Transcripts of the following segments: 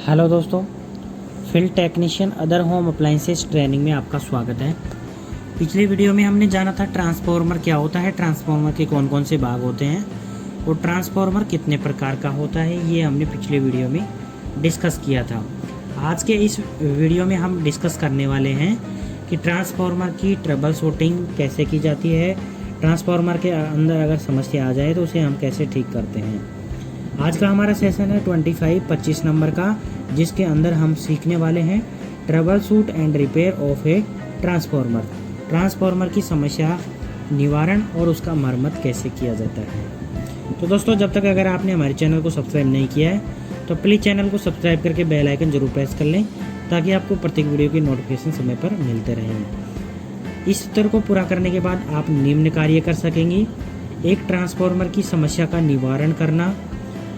Hello दोस्तों, field technician other home appliances training में आपका स्वागत है। पिछले वीडियो में हमने जाना था ट्रांसफार्मर क्या होता है, ट्रांसफार्मर के कौन कौन से भाग होते हैं और ट्रांसफार्मर कितने प्रकार का होता है, ये हमने पिछले वीडियो में डिस्कस किया था। आज के इस वीडियो में हम डिस्कस करने वाले हैं कि ट्रांसफार्मर की ट्रबल शूटिंग कैसे की जाती है, ट्रांसफार्मर के अंदर अगर समस्या आ जाए तो उसे हम कैसे ठीक करते हैं। आज का हमारा सेशन है 25 नंबर का, जिसके अंदर हम सीखने वाले हैं trouble shoot and repair of a transformer. Transformer की समस्या निवारण और उसका मरम्मत कैसे किया जाता है। तो दोस्तों, जब तक अगर आपने हमारे चैनल को सब्सक्राइब नहीं किया है तो प्लीज़ चैनल को सब्सक्राइब करके बेल आइकन जरूर प्रेस कर लें, ताकि आपको प्रत्येक वीडियो की नोटिफिकेशन समय पर मिलते रहें। इस स्तर को पूरा करने के बाद आप निम्न कार्य कर सकेंगे: एक ट्रांसफार्मर की समस्या का निवारण करना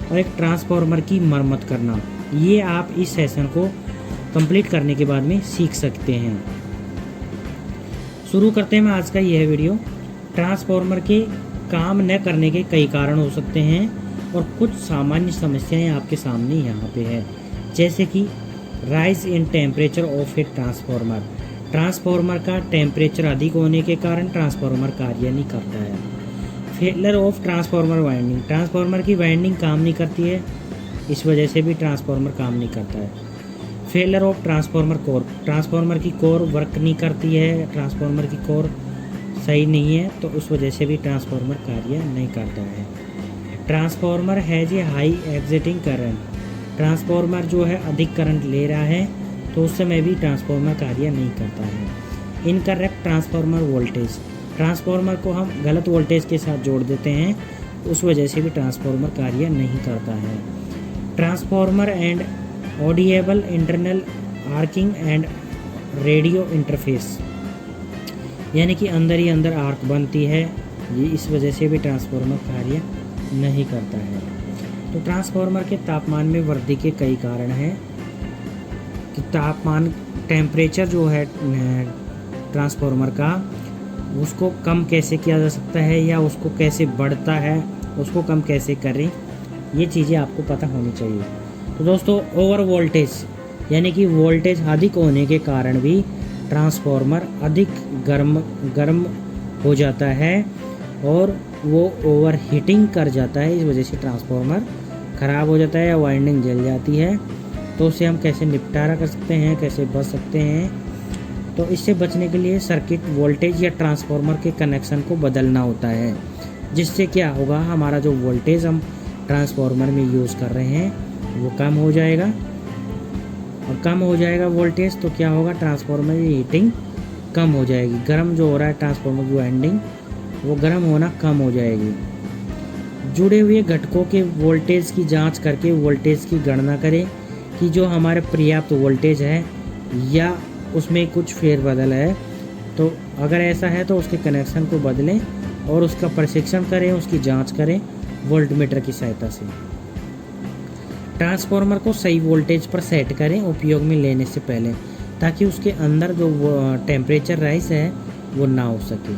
और एक ट्रांसफार्मर की मरम्मत करना। ये आप इस सेशन को कंप्लीट करने के बाद में सीख सकते हैं। शुरू करते हैं आज का यह वीडियो। ट्रांसफार्मर के काम न करने के कई कारण हो सकते हैं और कुछ सामान्य समस्याएं आपके सामने यहाँ पे है, जैसे कि rise in temperature of a transformer. Transformer का टेम्परेचर अधिक होने के कारण ट्रांसफार्मर कार्य नहीं करता है। Failure of transformer winding. Transformer की वाइंडिंग काम नहीं करती है, इस वजह से भी ट्रांसफार्मर काम नहीं करता है। Failure of transformer core. Transformer की कोर वर्क नहीं करती है, ट्रांसफार्मर की कोर सही नहीं है, तो उस वजह से भी ट्रांसफार्मर कार्य नहीं करता है। Transformer has a high exiting current. Transformer जो है अधिक करंट ले रहा है, तो उस समय भी ट्रांसफार्मर कार्य नहीं करता है। Incorrect transformer voltage. ट्रांसफार्मर को हम गलत वोल्टेज के साथ जोड़ देते हैं, उस वजह से भी ट्रांसफार्मर कार्य नहीं करता है। Transformer and audible internal arcing and radio interface, यानी कि अंदर ही अंदर आर्क बनती है, ये इस वजह से भी ट्रांसफार्मर कार्य नहीं करता है। तो ट्रांसफार्मर के तापमान में वृद्धि के कई कारण हैं कि तापमान टेम्परेचर जो है ट्रांसफार्मर का, उसको कम कैसे किया जा सकता है या उसको कैसे बढ़ता है, उसको कम कैसे करें, ये चीज़ें आपको पता होनी चाहिए। तो दोस्तों, ओवर वोल्टेज, यानी कि वोल्टेज अधिक होने के कारण भी ट्रांसफार्मर अधिक गर्म हो जाता है और वो ओवर हीटिंग कर जाता है, इस वजह से ट्रांसफार्मर ख़राब हो जाता है या वाइंडिंग जल जाती है। तो उससे हम कैसे निपटारा कर सकते हैं, कैसे बच सकते हैं। तो इससे बचने के लिए सर्किट वोल्टेज या ट्रांसफार्मर के कनेक्शन को बदलना होता है, जिससे क्या होगा, हमारा जो वोल्टेज हम ट्रांसफार्मर में यूज़ कर रहे हैं वो कम हो जाएगा, और कम हो जाएगा वोल्टेज तो क्या होगा, ट्रांसफार्मर की हीटिंग कम हो जाएगी। गर्म जो हो रहा है ट्रांसफार्मर की वाइंडिंग, वो गर्म होना कम हो जाएगी। जुड़े हुए घटकों के वोल्टेज की जांच करके वोल्टेज की गणना करें कि जो हमारे पर्याप्त वोल्टेज है या उसमें कुछ फेरबदल है। तो अगर ऐसा है तो उसके कनेक्शन को बदलें और उसका परीक्षण करें, उसकी जांच करें वोल्टमीटर की सहायता से। ट्रांसफार्मर को सही वोल्टेज पर सेट करें उपयोग में लेने से पहले, ताकि उसके अंदर जो टेम्परेचर राइज है वो ना हो सके।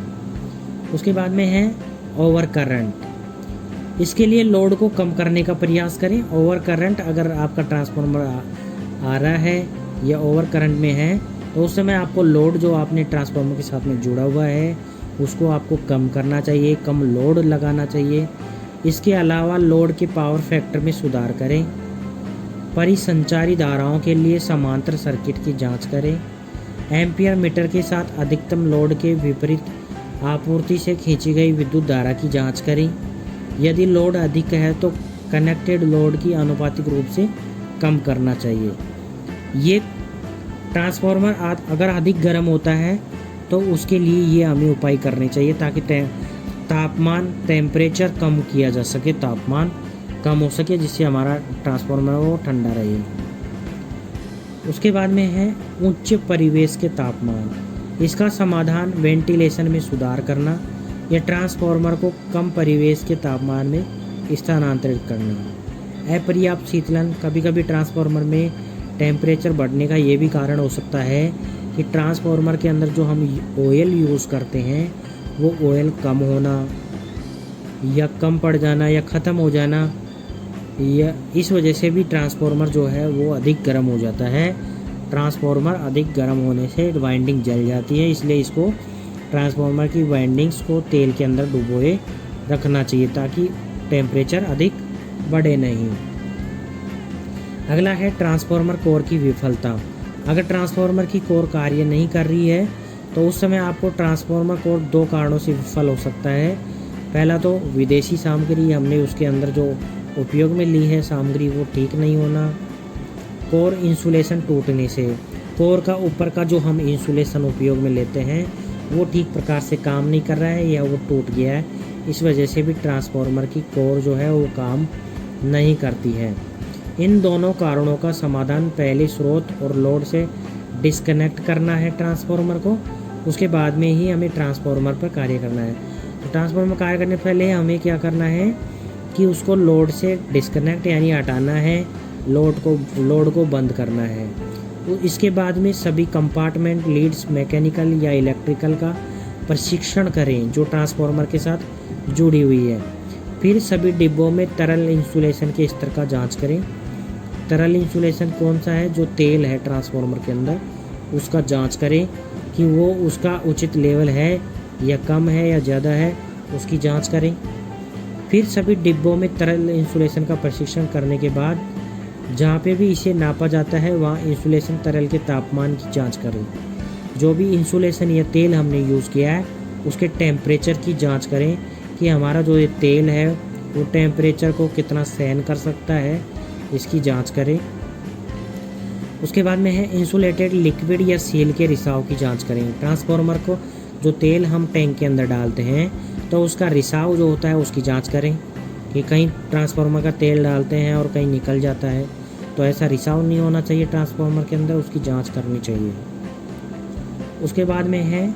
उसके बाद में है ओवर करंट। इसके लिए लोड को कम करने का प्रयास करें। ओवर करंट, अगर आपका ट्रांसफार्मर आ रहा है या ओवर करंट में है, तो उस समय आपको लोड जो आपने ट्रांसफार्मर के साथ में जुड़ा हुआ है उसको आपको कम करना चाहिए, कम लोड लगाना चाहिए। इसके अलावा लोड के पावर फैक्टर में सुधार करें। परिसंचारी धाराओं के लिए समांतर सर्किट की जांच करें। एम्पियर मीटर के साथ अधिकतम लोड के विपरीत आपूर्ति से खींची गई विद्युत धारा की जांच करें। यदि लोड अधिक है तो कनेक्टेड लोड की आनुपातिक रूप से कम करना चाहिए। ये ट्रांसफार्मर अगर अधिक गर्म होता है तो उसके लिए ये हमें उपाय करने चाहिए, ताकि टेम्परेचर कम किया जा सके, तापमान कम हो सके, जिससे हमारा ट्रांसफार्मर वो ठंडा रहे। उसके बाद में है उच्च परिवेश के तापमान। इसका समाधान वेंटिलेशन में सुधार करना या ट्रांसफार्मर को कम परिवेश के तापमान में स्थानांतरित करना। अपर्याप्त शीतलन। कभी कभी ट्रांसफार्मर में टेम्परेचर बढ़ने का ये भी कारण हो सकता है कि ट्रांसफार्मर के अंदर जो हम ऑयल यूज़ करते हैं वो ऑयल कम होना या कम पड़ जाना या ख़त्म हो जाना, यह इस वजह से भी ट्रांसफार्मर जो है वो अधिक गर्म हो जाता है। ट्रांसफार्मर अधिक गर्म होने से वाइंडिंग जल जाती है, इसलिए इसको ट्रांसफार्मर की वाइंडिंग्स को तेल के अंदर डुबोए रखना चाहिए ताकि टेम्परेचर अधिक बढ़े नहीं। अगला है ट्रांसफार्मर कोर की विफलता। अगर ट्रांसफार्मर की कोर कार्य नहीं कर रही है तो उस समय आपको ट्रांसफार्मर कोर दो कारणों से विफल हो सकता है। पहला तो विदेशी सामग्री हमने उसके अंदर जो उपयोग में ली है सामग्री वो ठीक नहीं होना, कोर इंसुलेशन टूटने से, कोर का ऊपर का जो हम इंसुलेशन उपयोग में लेते हैं वो ठीक प्रकार से काम नहीं कर रहा है या वो टूट गया है, इस वजह से भी ट्रांसफार्मर की कोर जो है वो काम नहीं करती है। इन दोनों कारणों का समाधान पहले स्रोत और लोड से डिस्कनेक्ट करना है ट्रांसफार्मर को, उसके बाद में ही हमें ट्रांसफार्मर पर कार्य करना है। तो ट्रांसफार्मर कार्य करने से पहले हमें क्या करना है कि उसको लोड से डिस्कनेक्ट यानी हटाना है, लोड को बंद करना है। तो इसके बाद में सभी कंपार्टमेंट लीड्स मैकेनिकल या इलेक्ट्रिकल का प्रशिक्षण करें जो ट्रांसफार्मर के साथ जुड़ी हुई है। फिर सभी डिब्बों में तरल इंसुलेशन के स्तर का जांच करें। तरल इंसुलेशन कौन सा है, जो तेल है ट्रांसफार्मर के अंदर उसका जांच करें कि वो उसका उचित लेवल है या कम है या ज़्यादा है, उसकी जांच करें। फिर सभी डिब्बों में तरल इंसुलेशन का परीक्षण करने के बाद जहाँ पे भी इसे नापा जाता है वहाँ इंसुलेशन तरल के तापमान की जांच करें। जो भी इंसुलेशन या तेल हमने यूज़ किया है उसके टेम्परेचर की जांच करें कि हमारा जो ये तेल है वो टेम्परेचर को कितना सहन कर सकता है, इसकी जांच करें। उसके बाद में है इंसुलेटेड लिक्विड या सील के रिसाव की जांच करें। ट्रांसफार्मर को जो तेल हम टैंक के अंदर डालते हैं तो उसका रिसाव जो होता है उसकी जांच करें कि कहीं ट्रांसफार्मर का तेल डालते हैं और कहीं निकल जाता है, तो ऐसा रिसाव नहीं होना चाहिए ट्रांसफार्मर के अंदर, उसकी जांच करनी चाहिए। उसके बाद में है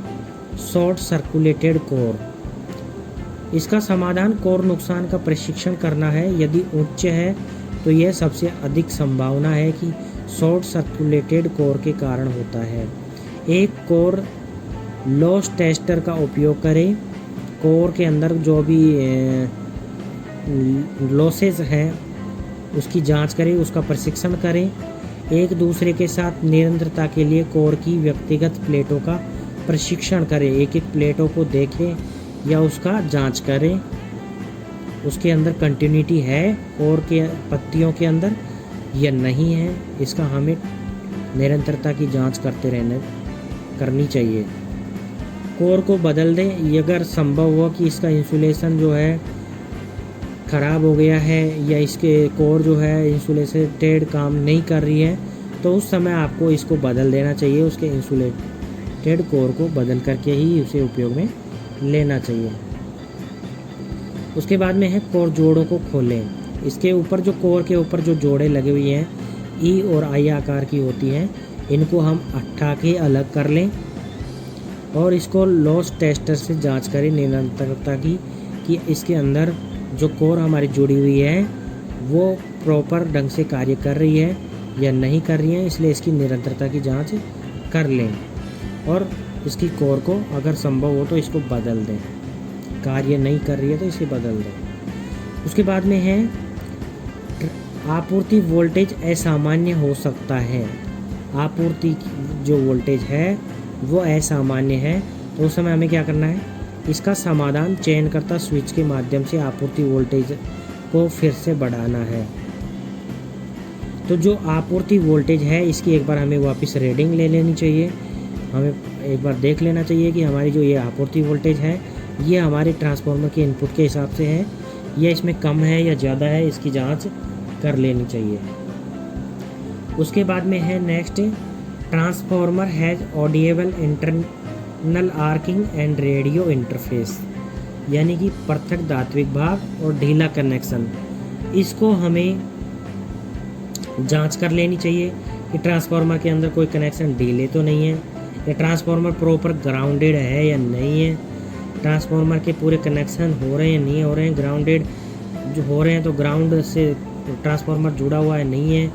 शॉर्ट सर्कुलेटेड कोर। इसका समाधान कोर नुकसान का परीक्षण करना है। यदि उच्च है तो यह सबसे अधिक संभावना है कि शॉर्ट सर्कुलेटेड कोर के कारण होता है। एक कोर लॉस टेस्टर का उपयोग करें। कोर के अंदर जो भी लॉसेस हैं उसकी जांच करें, उसका परीक्षण करें। एक दूसरे के साथ निरंतरता के लिए कोर की व्यक्तिगत प्लेटों का परीक्षण करें। एक एक प्लेटों को देखें या उसका जांच करें, उसके अंदर कंटिन्यूटी है कोर के पत्तियों के अंदर या नहीं है, इसका हमें निरंतरता की जांच करनी चाहिए। कोर को बदल दें अगर संभव हो कि इसका इंसुलेशन जो है ख़राब हो गया है या इसके कोर जो है इंसुलेटेड काम नहीं कर रही है, तो उस समय आपको इसको बदल देना चाहिए। उसके इंसुलेटेड कोर को बदल करके ही उसे उपयोग में लेना चाहिए। उसके बाद में है कोर जोड़ों को खोलें। इसके ऊपर जो कोर के ऊपर जो जोड़े लगे हुए हैं ई और आई आकार की होती हैं, इनको हम हटा के अलग कर लें और इसको लॉस टेस्टर से जांच करें निरंतरता की कि इसके अंदर जो कोर हमारी जुड़ी हुई है वो प्रॉपर ढंग से कार्य कर रही है या नहीं कर रही है, इसलिए इसकी निरंतरता की जांच कर लें और इसकी कोर को अगर संभव हो तो इसको बदल दें। कार्य नहीं कर रही है तो इसे बदल दें। उसके बाद में है आपूर्ति वोल्टेज असामान्य हो सकता है। आपूर्ति जो वोल्टेज है वो असामान्य है, तो उस समय हमें क्या करना है, इसका समाधान चयनकर्ता स्विच के माध्यम से आपूर्ति वोल्टेज को फिर से बढ़ाना है। तो जो आपूर्ति वोल्टेज है इसकी एक बार हमें वापस रीडिंग ले लेनी चाहिए। हमें एक बार देख लेना चाहिए कि हमारी जो ये आपूर्ति वोल्टेज है ये हमारे ट्रांसफार्मर के इनपुट के हिसाब से है या इसमें कम है या ज़्यादा है, इसकी जांच कर लेनी चाहिए। उसके बाद में है next, transformer has audible internal arcing and radio interface, यानी कि पृथक धात्विक भाग और ढीला कनेक्शन। इसको हमें जांच कर लेनी चाहिए कि ट्रांसफार्मर के अंदर कोई कनेक्शन ढीले तो नहीं है या ट्रांसफार्मर प्रॉपर ग्राउंडेड है या नहीं है, ट्रांसफार्मर के पूरे कनेक्शन हो रहे हैं नहीं हो रहे हैं, ग्राउंडेड जो हो रहे हैं तो ग्राउंड से ट्रांसफार्मर जुड़ा हुआ है नहीं है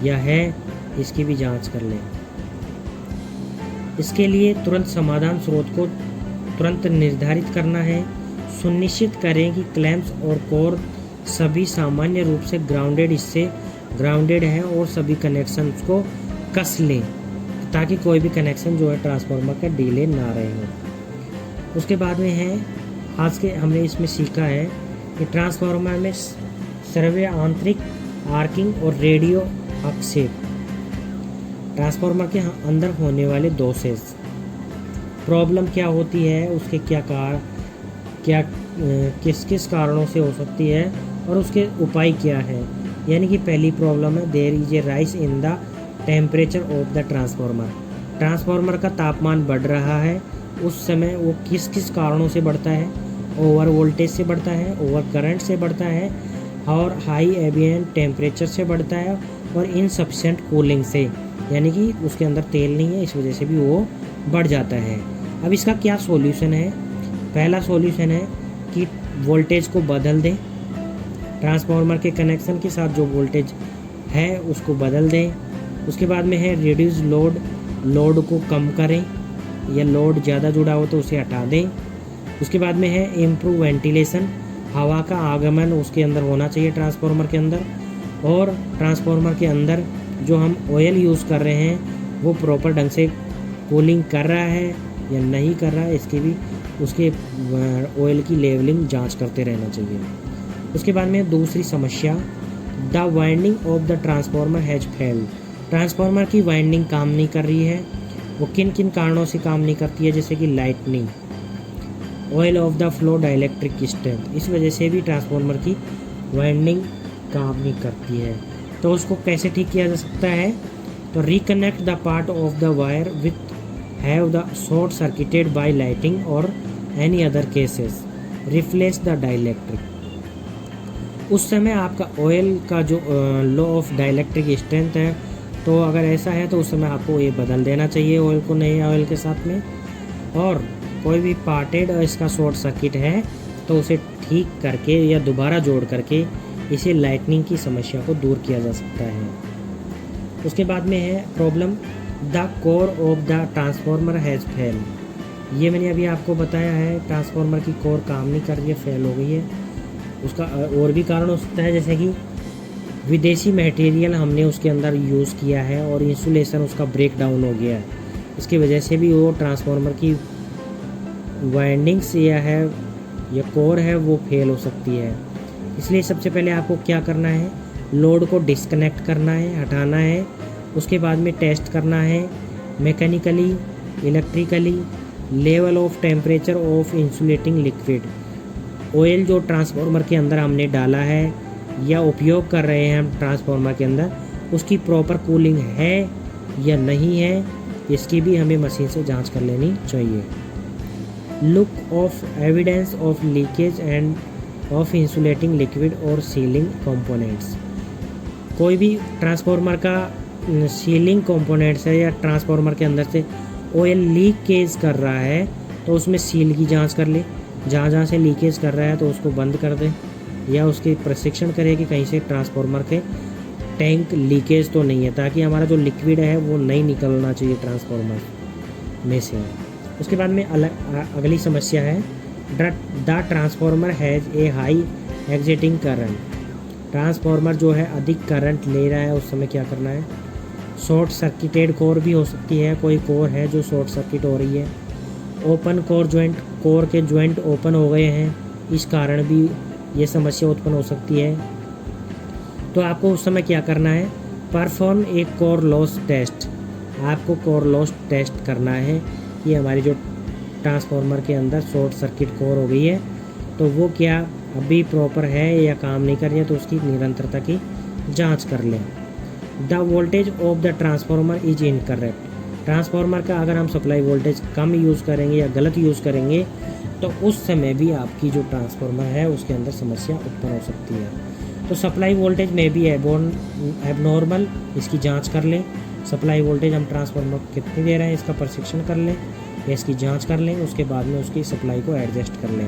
या है, इसकी भी जांच कर लें। इसके लिए तुरंत समाधान स्रोत को तुरंत निर्धारित करना है। सुनिश्चित करें कि क्लैंप्स और कोर सभी सामान्य रूप से ग्राउंडेड हिस्से ग्राउंडेड हैं और सभी कनेक्शंस को कस लें ताकि कोई भी कनेक्शन जो है ट्रांसफार्मर का डिले ना रहे हो। उसके बाद में है आज के हमने इसमें सीखा है कि ट्रांसफार्मर में सर्वे आंतरिक आर्किंग और रेडियो अपसेट ट्रांसफार्मर के अंदर होने वाले दोषेस प्रॉब्लम क्या होती है, उसके क्या किस किस कारणों से हो सकती है और उसके उपाय क्या है। यानी कि पहली प्रॉब्लम है there is a rise in the temperature of the transformer का तापमान बढ़ रहा है। उस समय वो किस किस कारणों से बढ़ता है, ओवर वोल्टेज से बढ़ता है, ओवर करंट से बढ़ता है और हाई एम्बिएंट टेम्परेचर से बढ़ता है और इनसफिशिएंट कूलिंग से, यानी कि उसके अंदर तेल नहीं है इस वजह से भी वो बढ़ जाता है। अब इसका क्या सॉल्यूशन है? पहला सॉल्यूशन है कि वोल्टेज को बदल दें, ट्रांसफार्मर के कनेक्शन के साथ जो वोल्टेज है उसको बदल दें। उसके बाद में है रिड्यूस लोड को कम करें या लोड ज़्यादा जुड़ा हो तो उसे हटा दें। उसके बाद में है इम्प्रूव वेंटिलेशन, हवा का आगमन उसके अंदर होना चाहिए ट्रांसफार्मर के अंदर, और ट्रांसफार्मर के अंदर जो हम ऑयल यूज़ कर रहे हैं वो प्रॉपर ढंग से कूलिंग कर रहा है या नहीं कर रहा है, इसकी भी उसके ऑयल की लेवलिंग जांच करते रहना चाहिए। उसके बाद में दूसरी समस्या the winding of the transformer has failed, transformer की वाइंडिंग काम नहीं कर रही है। वो किन किन कारणों से काम नहीं करती है, जैसे कि lightning, oil of the flow, dielectric strength, इस वजह से भी ट्रांसफार्मर की वाइंडिंग काम नहीं करती है। तो उसको कैसे ठीक किया जा सकता है? तो reconnect the part of the wire with have the short circuited by lighting और any other cases, replace the dielectric. उस समय आपका ऑयल का जो लॉ ऑफ डाइलेक्ट्रिक स्ट्रेंथ है, तो अगर ऐसा है तो उस समय आपको ये बदल देना चाहिए ऑयल को नए ऑयल के साथ में। और कोई भी पार्टेड और इसका शॉर्ट सर्किट है तो उसे ठीक करके या दोबारा जोड़ करके इसे लाइटनिंग की समस्या को दूर किया जा सकता है। उसके बाद में है problem the core of the transformer has fail, ये मैंने अभी आपको बताया है ट्रांसफार्मर की कोर काम नहीं कर रही है, फेल हो गई है। उसका और भी कारण हो सकता है, जैसे कि विदेशी मटेरियल हमने उसके अंदर यूज़ किया है और इंसुलेशन उसका ब्रेक डाउन हो गया है, इसकी वजह से भी वो ट्रांसफार्मर की वाइंडिंग्स या कोर है वो फेल हो सकती है। इसलिए सबसे पहले आपको क्या करना है, लोड को डिस्कनेक्ट करना है, हटाना है। उसके बाद में टेस्ट करना है mechanically, electrically, level of temperature of insulating liquid, oil जो ट्रांसफार्मर के अंदर हमने डाला है या उपयोग कर रहे हैं हम ट्रांसफार्मर के अंदर, उसकी प्रॉपर कूलिंग है या नहीं है, इसकी भी हमें मशीन से जांच कर लेनी चाहिए। Look of evidence of leakage end of insulating liquid और सीलिंग कंपोनेंट्स, कोई भी ट्रांसफार्मर का सीलिंग कंपोनेंट्स है या ट्रांसफार्मर के अंदर से ऑयल लीकेज कर रहा है तो उसमें सील की जांच कर ले, जहाँ जहाँ से लीकेज कर रहा है तो उसको बंद कर दे या उसकी प्रशिक्षण करे कि कहीं से ट्रांसफार्मर के टैंक लीकेज तो नहीं है, ताकि हमारा जो लिक्विड है वो नहीं निकलना चाहिए ट्रांसफार्मर में से। उसके बाद में अगली समस्या है the transformer has a high exiting current, transformer जो है अधिक करंट ले रहा है, उस समय क्या करना है? शॉर्ट सर्किटेड कोर भी हो सकती है, कोई कोर है जो शॉर्ट सर्किट हो रही है। ओपन कोर जॉइंट, कोर के जॉइंट ओपन हो गए हैं, इस कारण भी ये समस्या उत्पन्न हो सकती है। तो आपको उस समय क्या करना है? Perform a core loss test, आपको कोर लॉस टेस्ट करना है कि हमारी जो ट्रांसफार्मर के अंदर शॉर्ट सर्किट कोर हो गई है तो वो क्या अभी प्रॉपर है या काम नहीं कर रही है, तो उसकी निरंतरता की जांच कर लें। The voltage of the transformer is incorrect, transformer का अगर हम सप्लाई वोल्टेज कम यूज़ करेंगे या गलत यूज़ करेंगे तो उस समय भी आपकी जो ट्रांसफार्मर है उसके अंदर समस्या उत्पन्न हो सकती है। तो सप्लाई वोल्टेज में भी एबनॉर्मल, इसकी जांच कर लें। सप्लाई वोल्टेज हम ट्रांसफार्मर को कितनी दे रहे हैं इसका परीक्षण कर लें या इसकी जांच कर लें, उसके बाद में उसकी सप्लाई को एडजस्ट कर लें।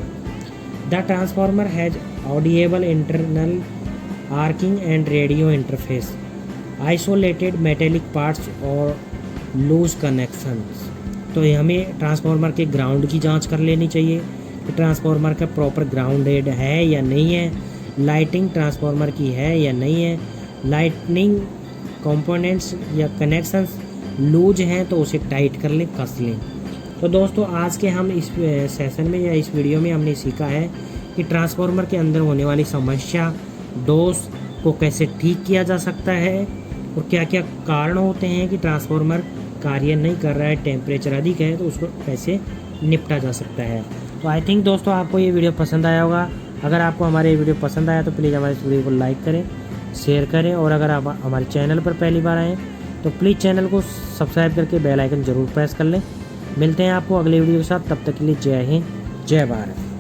The transformer has audible internal arcing and radio interface, isolated metallic parts और लूज कनेक्शंस, तो हमें ट्रांसफार्मर के ग्राउंड की जांच कर लेनी चाहिए कि ट्रांसफार्मर का प्रॉपर ग्राउंडेड है या नहीं है, लाइटिंग ट्रांसफार्मर की है या नहीं है, लाइटनिंग कंपोनेंट्स या कनेक्शंस लूज हैं तो उसे टाइट कर लें, कस लें। तो दोस्तों आज के हम इस सेशन में या इस वीडियो में हमने सीखा है कि ट्रांसफार्मर के अंदर होने वाली समस्या, दोष को कैसे ठीक किया जा सकता है और क्या क्या कारण होते हैं कि ट्रांसफार्मर कार्य नहीं कर रहा है, टेम्परेचर अधिक है, तो उसको कैसे निपटा जा सकता है। तो आई थिंक दोस्तों आपको ये वीडियो पसंद आया होगा। अगर आपको हमारे ये वीडियो पसंद आया तो प्लीज़ हमारे इस वीडियो को लाइक करें, शेयर करें, और अगर आप हमारे चैनल पर पहली बार आएँ तो प्लीज़ चैनल को सब्सक्राइब करके बेल आइकन ज़रूर प्रेस कर लें। मिलते हैं आपको अगले वीडियो के साथ, तब तक के लिए जय हिंद, जय भारत।